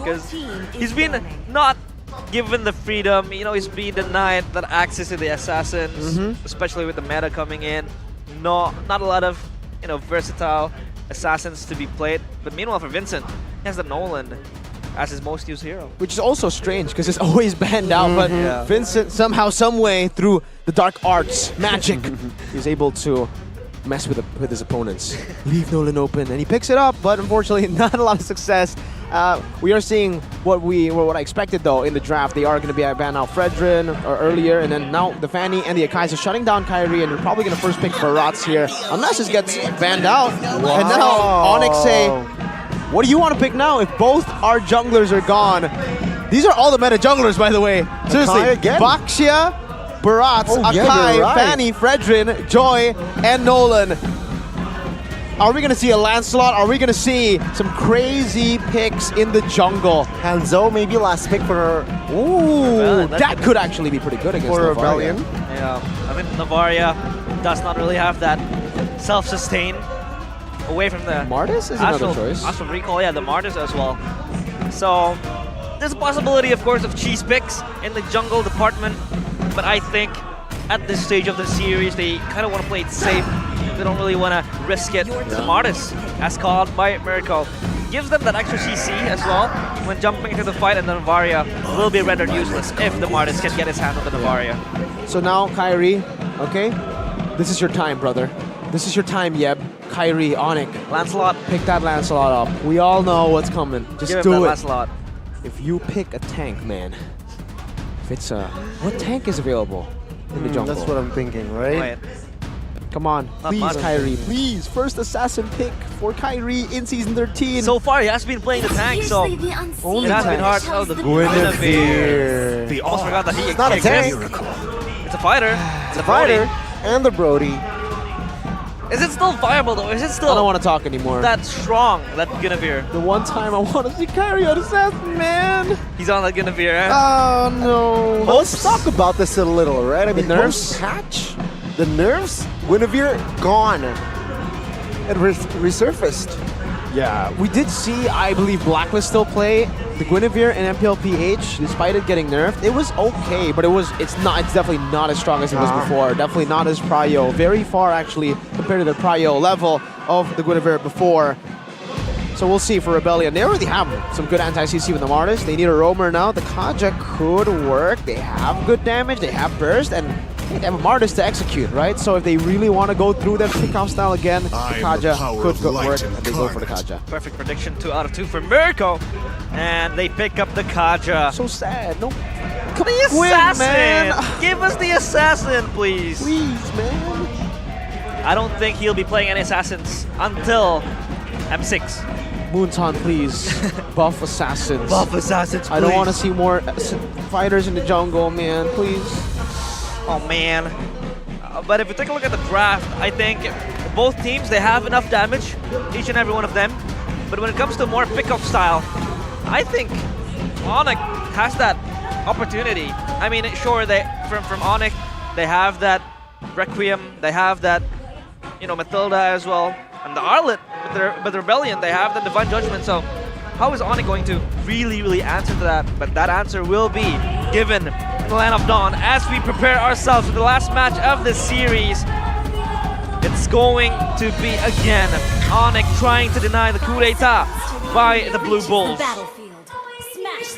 because he's been not given the freedom. You know, he's been denied that access to the assassins, especially with the meta coming in. Not a lot of, you know, versatile assassins to be played. But meanwhile, for Vincent, he has the Nolan as his most used hero. Which is also strange because it's always banned out, but Vincent somehow, some way, through the dark arts, magic, he's able to mess with his opponents. Leave Nolan open, and he picks it up, but unfortunately not a lot of success. We are seeing what I expected though in the draft. They are going to be banned out Fredrin or earlier, and then now the Fanny and the Akai's are shutting down Kyrie, and they're probably going to first pick Barats here, unless this gets banned out. Wow. And now Onic say, what do you want to pick now if both our junglers are gone? These are all the meta junglers, by the way. Seriously, Baxia, Barats, Akai, Fanny, Fredrin, Joy, and Nolan. Are we going to see a Lancelot? Are we going to see some crazy picks in the jungle? Hanzo, maybe last pick for... Ooh, that could actually be pretty good against Rebellion. Yeah, I think Navaria does not really have that self-sustain away from the... Martis is another choice. Astral Recall, yeah, the Martis as well. So, there's a possibility, of course, of cheese picks in the jungle department, but I think at this stage of the series, they kind of want to play it safe. They don't really want to risk it. The Martis, as called by Miracle, gives them that extra CC as well when jumping into the fight, and the Navaria will be rendered useless if the Martis can get his hand on the Navaria. So now, Kyrie, okay? This is your time, brother. This is your time, Yeb. Kyrie, Onic. Lancelot. Pick that Lancelot up. We all know what's coming. Just Give do him that it. Lancelot. If you pick a tank, man. If it's a... What tank is available in the jungle? That's what I'm thinking, right? Right. Come on, Not please, much. Kyrie, please. First assassin pick for Kyrie in Season 13. So far, he has been playing the tank, so it has been hard. Oh, the Guinevere. We almost forgot that he not a tank. It's a fighter. It's a fighter. And the Brody. Is it still viable, though? Is it still I don't want to talk anymore. that strong, that Guinevere? The one time I want to see Kyrie on assassin, man. He's on that Guinevere, eh? Oh, no. But let's talk about this a little, right? I mean, nerfs? patch, the nerfs, Guinevere gone. It resurfaced. Yeah, we did see, I believe, Blacklist still play the Guinevere and MPLPH, despite it getting nerfed. It was okay, but it's definitely not as strong as it was before. Definitely not as prio. Very far, actually, compared to the prio level of the Guinevere before. So we'll see for Rebellion. They already have some good anti-CC with the Martis. They need a roamer now. The Kaja could work. They have good damage. They have burst, and they have a Martis to execute, right? So if they really want to go through their kickoff style again, the Kaja could work, and they go for the Kaja. Perfect prediction, 2 out of 2 for Mirko. And they pick up the Kaja. So sad. No, The assassin! man. Give us the assassin, please. Please, man. I don't think he'll be playing any assassins until M6. Moonton, please. Buff assassins. Buff assassins, please. I don't want to see more fighters in the jungle, man. Please. Oh, man. But if you take a look at the draft, I think both teams, they have enough damage, each and every one of them. But when it comes to more pick-up style, I think Onic has that opportunity. I mean, sure, from Onic, they have that Requiem, they have that, you know, Matilda as well, and the Arlet, but the Rebellion, they have the Divine Judgment. So how is Onic going to really answer to that? But that answer will be given in the Land of Dawn as we prepare ourselves for the last match of this series. It's going to be, again, Onic trying to deny the coup d'etat by the Blue Bulls.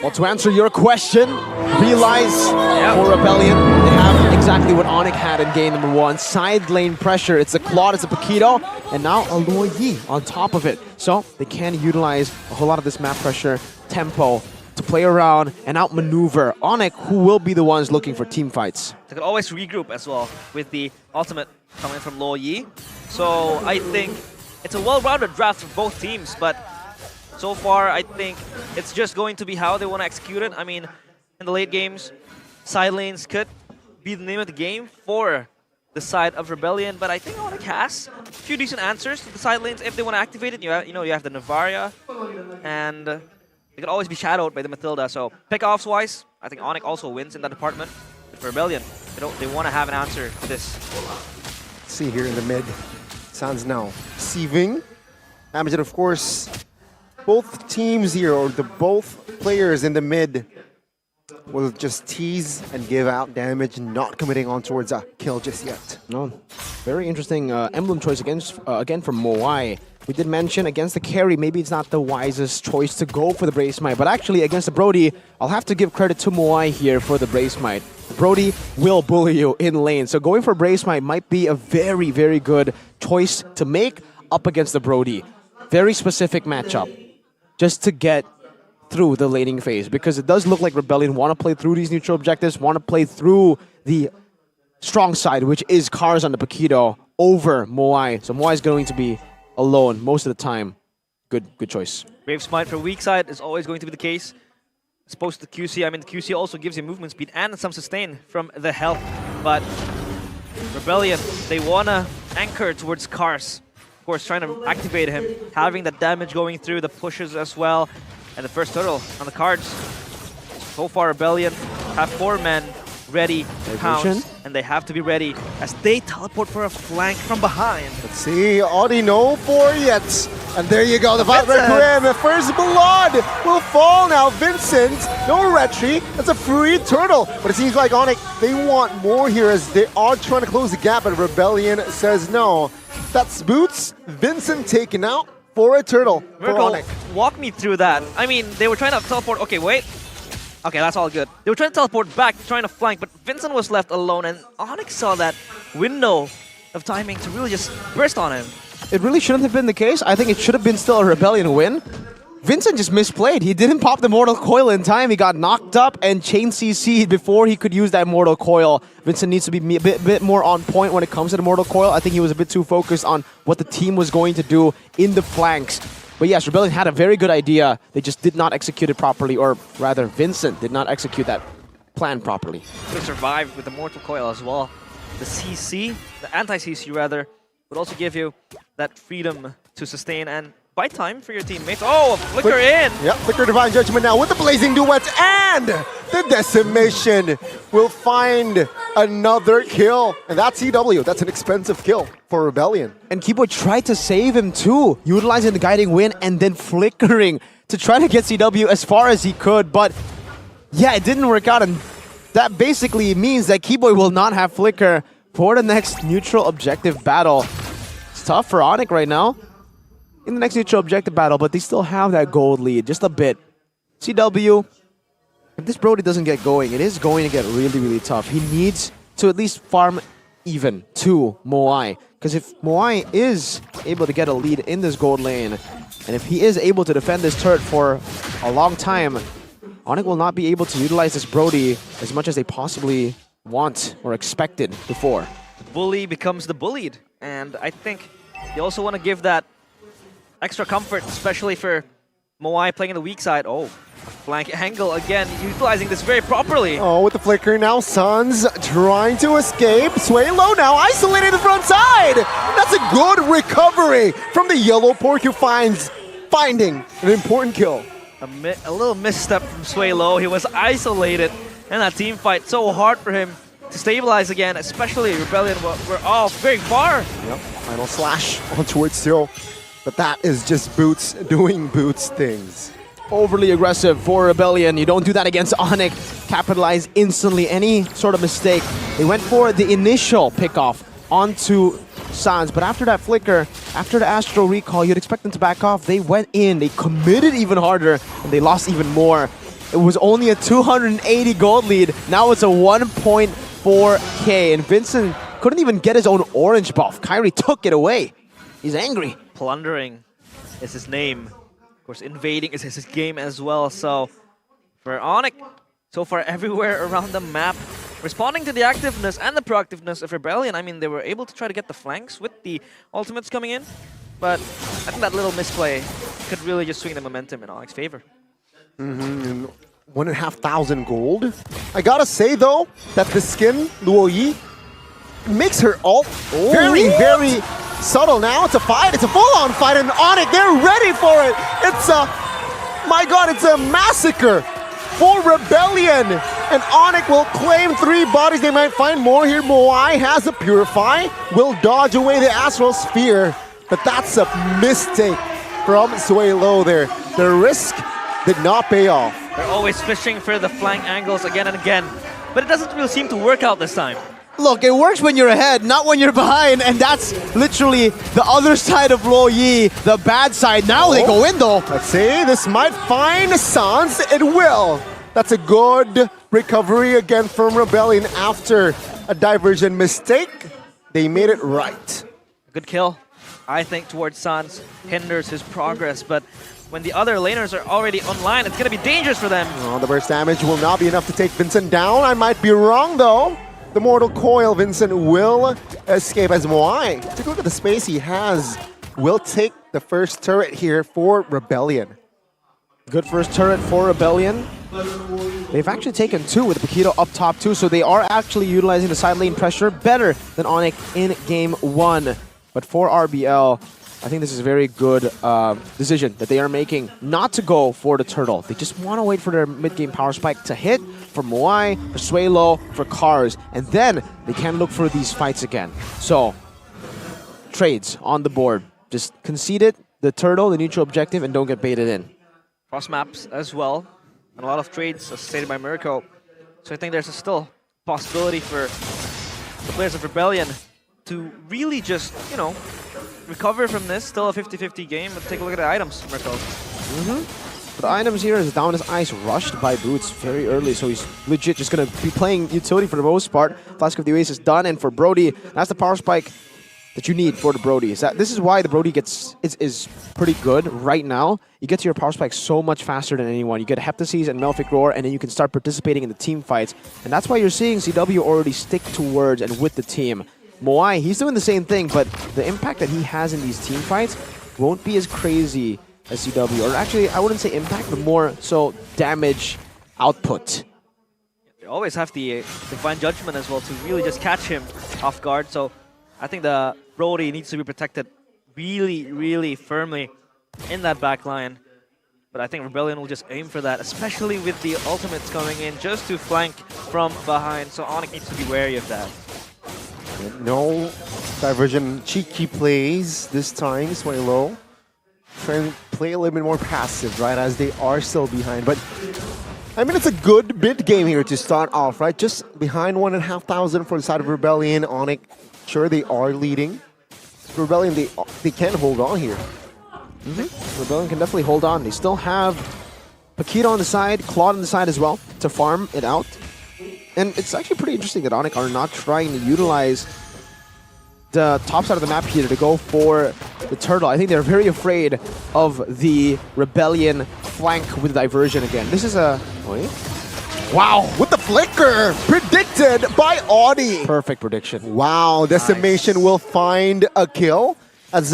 Well, to answer your question, realize for Rebellion, they have exactly what Onic had in game number 1. Side lane pressure. It's a Claude, it's a Paquito, and now a Luo Yi on top of it. So they can utilize a whole lot of this map pressure, tempo, to play around and outmaneuver Onic, who will be the ones looking for team fights. They can always regroup as well with the ultimate coming from Luo Yi. So I think it's a well-rounded draft for both teams, but so far I think it's just going to be how they want to execute it. I mean, in the late games, side lanes could be the name of the game for the side of Rebellion, but I think Onic has a few decent answers to the side lanes if they want to activate it. You have the Navaria, and they could always be shadowed by the Matilda. So pick-offs-wise, I think Onic also wins in that department. But for Rebellion, they want to have an answer to this. Let's see here in the mid. Sans now receiving. Amazon, of course, both teams here, or both players in the mid will just tease and give out damage, not committing on towards a kill just yet. No, very interesting emblem choice again from Moai. We did mention against the carry, maybe it's not the wisest choice to go for the Brave Smite, but actually against the Brody, I'll have to give credit to Moai here for the Brave Smite. Brody will bully you in lane, so going for Brave Smite might be a very, very good choice to make up against the Brody. Very specific matchup, just to get through the laning phase, because it does look like Rebellion want to play through these neutral objectives, want to play through the strong side, which is Cars on the Paquito over Moai. So Moai is going to be alone most of the time. Good choice. Brave Smite for weak side is always going to be the case. As opposed to the QC, I mean, the QC also gives you movement speed and some sustain from the health. But Rebellion, they want to anchor towards Cars. Of course, trying to activate him, having that damage going through, the pushes as well. And the first turtle on the cards. So far, Rebellion have 4 men ready to pounce, and they have to be ready as they teleport for a flank from behind. Let's see, Audi no for yet. And there you go, the fight right for him. The first blood will fall now. Vincent, no retry. That's a free turtle. But it seems like Onic, they want more here as they are trying to close the gap, but Rebellion says no. That's Boots. Vincent taken out for a turtle for Onic. Walk me through that. I mean, they were trying to teleport. Okay, wait. Okay, that's all good. They were trying to teleport back, trying to flank, but Vincent was left alone, and Onic saw that window of timing to really just burst on him. It really shouldn't have been the case. I think it should have been still a Rebellion win. Vincent just misplayed. He didn't pop the Mortal Coil in time. He got knocked up and chain CC'd before he could use that Mortal Coil. Vincent needs to be a bit more on point when it comes to the Mortal Coil. I think he was a bit too focused on what the team was going to do in the flanks. But yes, Rebellion had a very good idea. They just did not execute it properly, or rather, Vincent did not execute that plan properly. Could have survived with the Mortal Coil as well. The CC, the anti-CC rather, would also give you that freedom to sustain and buy time for your teammates. Oh, a flicker in! Yep, Flicker Divine Judgment now with the Blazing Duets, and the Decimation will find another kill. And that's EW. That's an expensive kill for Rebellion. And Keyboy tried to save him too, utilizing the Guiding Wind and then flickering to try to get CW as far as he could. But yeah, it didn't work out, and that basically means that Keyboy will not have Flicker for the next neutral objective battle. It's tough for Onic right now in the next neutral objective battle, but they still have that gold lead, just a bit. CW, if this Brody doesn't get going, it is going to get really, really tough. He needs to at least farm even to Moai, because if Moai is able to get a lead in this gold lane, and if he is able to defend this turret for a long time, Onic will not be able to utilize this Brody as much as they possibly want or expected before. The bully becomes the bullied, and I think they also want to give that extra comfort, especially for Moai playing in the weak side. Oh, flank angle again, utilizing this very properly. Oh, with the flicker now, Suns trying to escape. Sway low now, isolated the front side. That's a good recovery from the yellow pork who finding an important kill. A little misstep from Sway Low. He was isolated, and that team fight so hard for him to stabilize again, especially Rebellion were all very far. Yep, final slash on towards Zero. But that is just Boots doing Boots things. Overly aggressive for Rebellion. You don't do that against Onic. Capitalize instantly any sort of mistake. They went for the initial pickoff onto Sans, but after that flicker, after the Astral Recall, you'd expect them to back off. They went in, they committed even harder, and they lost even more. It was only a 280 gold lead. Now it's a 1.4k, and Vincent couldn't even get his own orange buff. Kyrie took it away. He's angry. Plundering is his name. Of course, invading is his game as well. So for Onic, so far everywhere around the map, responding to the activeness and the proactiveness of Rebellion. I mean, they were able to try to get the flanks with the ultimates coming in, but I think that little misplay could really just swing the momentum in Onic's favor. 1,500 gold. I gotta say though, that the skin, Luo Yi, makes her ult very, very subtle now. It's a fight, it's a full-on fight, and Onic, they're ready for it. It's a, my god, it's a massacre for Rebellion. And Onic will claim 3 bodies. They might find more here. Moai has a Purify, will dodge away the Astral Sphere, but that's a mistake from Sway Low there. The risk did not pay off. They're always fishing for the flank angles again and again, but it doesn't really seem to work out this time. Look, it works when you're ahead, not when you're behind, and that's literally the other side of Luoyi, the bad side. Now they go in though. Let's see, this might find Sans. It will. That's a good recovery again from Rebellion after a diversion mistake. They made it right. Good kill, I think, towards Sans hinders his progress, but when the other laners are already online, it's going to be dangerous for them. Oh, the burst damage will not be enough to take Vincent down. I might be wrong though. The Mortal Coil, Vincent will escape as Moai. Take a look at the space he has. Will take the first turret here for Rebellion. Good first turret for Rebellion. They've actually taken 2 with Paquito up top too, so they are actually utilizing the side lane pressure better than Onic in game 1. But for RBL, I think this is a very good decision that they are making not to go for the turtle. They just want to wait for their mid-game power spike to hit for Moai, for Suelo, for Cars, and then they can look for these fights again. So, trades on the board. Just concede it, the turtle, the neutral objective, and don't get baited in. Cross maps as well, and a lot of trades, as stated by Mirko. So I think there's still possibility for the players of Rebellion to really just, you know, recover from this. Still a 50-50 game, but take a look at the items, Mirko. The items here is Down as Ice rushed by Boots very early, so he's legit just going to be playing utility for the most part. Flask of the Oasis done, and for Brody, that's the power spike that you need for the Brody. This is why the Brody is pretty good right now. You get to your power spike so much faster than anyone. You get Heptases and Melphic Roar, and then you can start participating in the team fights. And that's why you're seeing CW already stick towards and with the team. Moai, he's doing the same thing, but the impact that he has in these team fights won't be as crazy as CW. Or actually, I wouldn't say impact, but more so damage output. They always have the divine judgment as well to really just catch him off guard. So I think the Brody needs to be protected really, really firmly in that back line. But I think Rebellion will just aim for that, especially with the ultimates coming in just to flank from behind. So Onic needs to be wary of that. No diversion cheeky plays this time, Suelo. Trying to play a little bit more passive, right, as they are still behind. But, I mean, it's a good mid game here to start off, right? Just behind 1,500 for the side of Rebellion. Onic, sure, they are leading. Rebellion, they can hold on here. Rebellion can definitely hold on. They still have Paquito on the side, Claude on the side as well to farm it out. And it's actually pretty interesting that Onic are not trying to utilize the top side of the map here to go for the turtle. I think they're very afraid of the Rebellion flank with diversion again. This is a... Wait. Wow, with the flicker! Predicted by Audi! Perfect prediction. Wow, Decimation will find a kill. As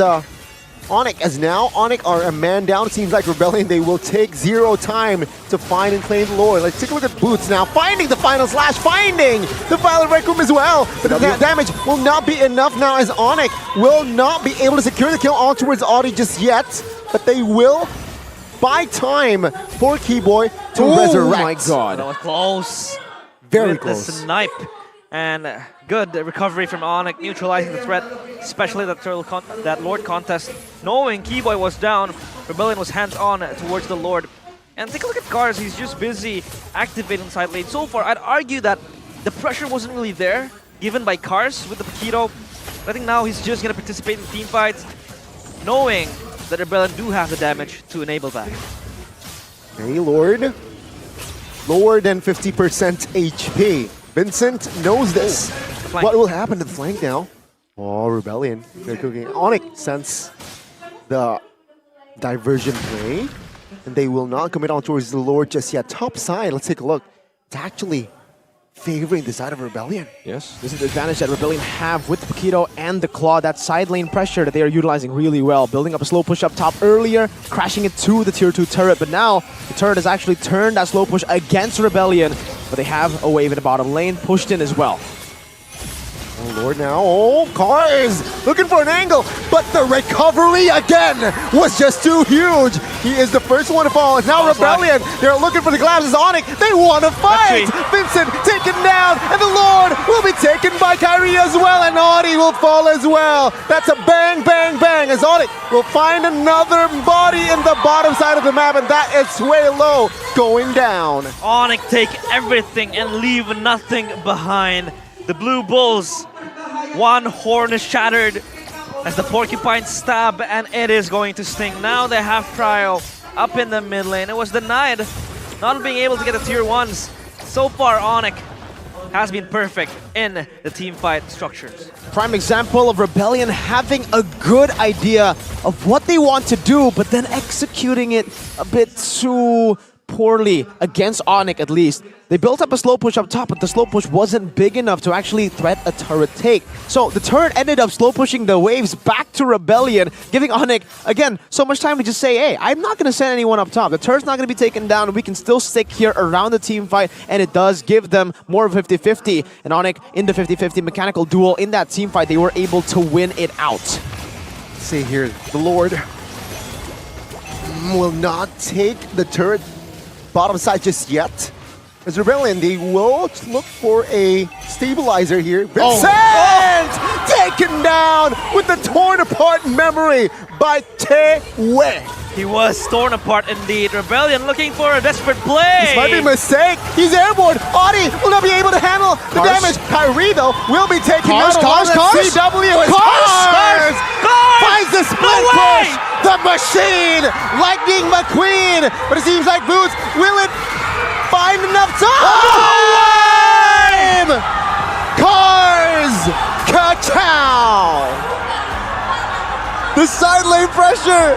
Onic, as now Onic are a man down. It seems like Rebellion, they will take 0 time to find and claim the Lord. Let's take a look at Boots now, finding the final slash, finding the Violet Rec Room as well. But the damage will not be enough now as Onic will not be able to secure the kill on towards Audi just yet. But they will buy time for Keyboy to resurrect. Oh my god. That was close. Very with close. The snipe. And good recovery from Onic, neutralizing the threat, especially that Lord contest. Knowing Keyboy was down, Rebellion was hands-on towards the Lord. And take a look at Cars, he's just busy activating side lane. So far, I'd argue that the pressure wasn't really there, given by Cars with the Paquito. I think now he's just going to participate in team fights, knowing that Rebellion do have the damage to enable that. Hey, Lord. Lower than 50% HP. Vincent knows this. What will happen to the flank now? Oh, Rebellion. They're cooking. Onic sense the diversion play. And they will not commit on towards the Lord just yet. Top side, let's take a look. It's actually favoring the side of Rebellion. Yes, this is the advantage that Rebellion have with Paquito and the Claw. That side lane pressure that they are utilizing really well. Building up a slow push up top earlier, crashing it to the tier 2 turret. But now the turret has actually turned that slow push against Rebellion. But they have a wave in the bottom lane, pushed in as well. Oh, Lord now. Oh, Cars looking for an angle, but the recovery again was just too huge. He is the first one to fall. It's now Rebellion. They're looking for the collapses. Onic, they want to fight. Vincent taken down, and the Lord will be taken by Kyrie as well, and Audi will fall as well. That's a bang, bang, bang, as Onic will find another body in the bottom side of the map, and that is way low going down. Onic take everything and leave nothing behind. The Blue Bulls, one horn is shattered as the Porcupine stab, and it is going to sting. Now they have Cryo up in the mid lane. It was denied, not being able to get the tier 1s. So far, Onic has been perfect in the team fight structures. Prime example of Rebellion having a good idea of what they want to do, but then executing it a bit too poorly against Onic, at least. They built up a slow push up top, but the slow push wasn't big enough to actually threat a turret take. So the turret ended up slow pushing the waves back to Rebellion, giving Onic, again, so much time to just say, hey, I'm not going to send anyone up top. The turret's not going to be taken down. We can still stick here around the team fight, and it does give them more 50-50. And Onic, in the 50-50 mechanical duel in that team fight, they were able to win it out. See here, the Lord will not take the turret bottom side just yet. As Rebellion, they will look for a stabilizer here. Vincent! Taken down with the torn apart memory by Tewe. He was torn apart indeed. Rebellion looking for a desperate play. This might be a mistake. He's airborne. Audi will not be able to handle the damage. Kyrie, though, will be taken out along with CW. Cars finds the split push. The machine, Lightning McQueen. But it seems like Boots, will it find enough time? Cars, ka-chow. The side lane pressure.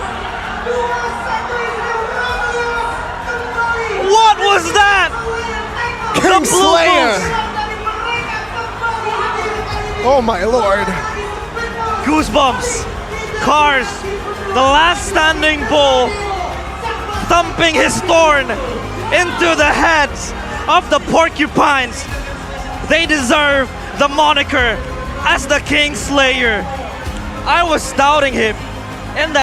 What was that? King Slayer. Oh my lord. Goosebumps. Cars, the last standing bull, thumping his thorn into the heads of the Porcupines. They deserve the moniker as the King Slayer. I was doubting him in that